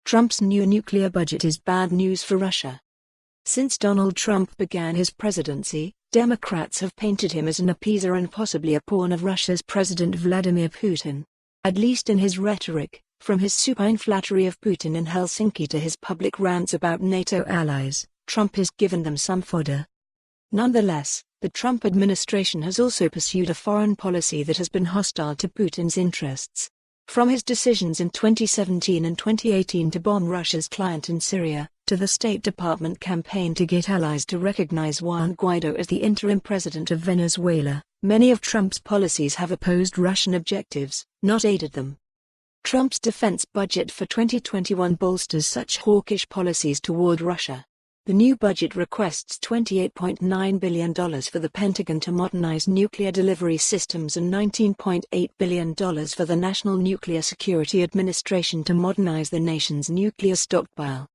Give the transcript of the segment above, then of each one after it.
Trump's new nuclear budget is bad news for Russia. Since Donald Trump began his presidency, Democrats have painted him as an appeaser and possibly a pawn of Russia's President Vladimir Putin. At least in his rhetoric, from his supine flattery of Putin in Helsinki to his public rants about NATO allies, Trump has given them some fodder. Nonetheless, the Trump administration has also pursued a foreign policy that has been hostile to Putin's interests. From his decisions in 2017 and 2018 to bomb Russia's client in Syria, to the State Department campaign to get allies to recognize Juan Guaido as the interim president of Venezuela, many of Trump's policies have opposed Russian objectives, not aided them. Trump's defense budget for 2021 bolsters such hawkish policies toward Russia. The new budget requests $28.9 billion for the Pentagon to modernize nuclear delivery systems and $19.8 billion for the National Nuclear Security Administration to modernize the nation's nuclear stockpile.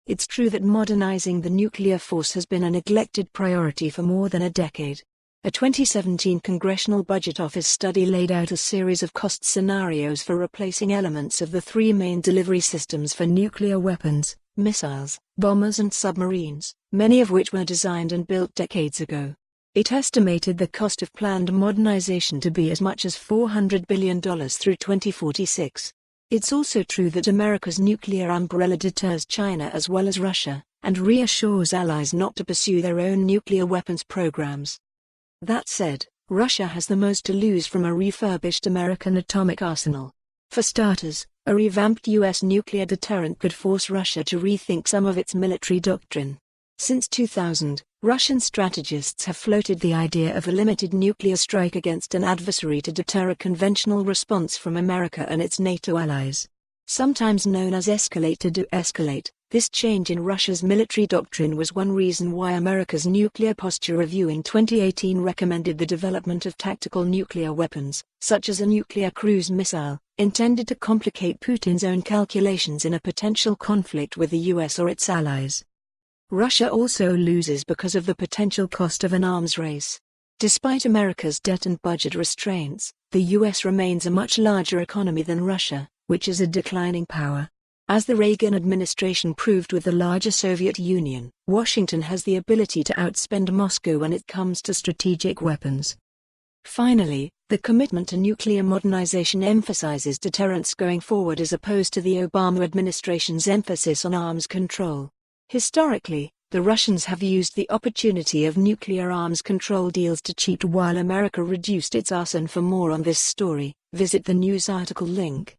It's true that modernizing the nuclear force has been a neglected priority for more than a decade. A 2017 Congressional Budget Office study laid out a series of cost scenarios for replacing elements of the three main delivery systems for nuclear weapons: missiles, bombers and submarines, many of which were designed and built decades ago. It estimated the cost of planned modernization to be as much as $400 billion through 2046. It's also true that America's nuclear umbrella deters China as well as Russia, and reassures allies not to pursue their own nuclear weapons programs. That said, Russia has the most to lose from a refurbished American atomic arsenal. For starters, a revamped U.S. nuclear deterrent could force Russia to rethink some of its military doctrine. Since 2000, Russian strategists have floated the idea of a limited nuclear strike against an adversary to deter a conventional response from America and its NATO allies. Sometimes known as escalate to de-escalate, this change in Russia's military doctrine was one reason why America's Nuclear Posture Review in 2018 recommended the development of tactical nuclear weapons, such as a nuclear cruise missile, intended to complicate Putin's own calculations in a potential conflict with the US or its allies. Russia also loses because of the potential cost of an arms race. Despite America's debt and budget restraints, the US remains a much larger economy than Russia, which is a declining power. As the Reagan administration proved with the larger Soviet Union, Washington has the ability to outspend Moscow when it comes to strategic weapons. Finally, the commitment to nuclear modernization emphasizes deterrence going forward as opposed to the Obama administration's emphasis on arms control. Historically, the Russians have used the opportunity of nuclear arms control deals to cheat while America reduced its arsenal. For more on this story, visit the news article link.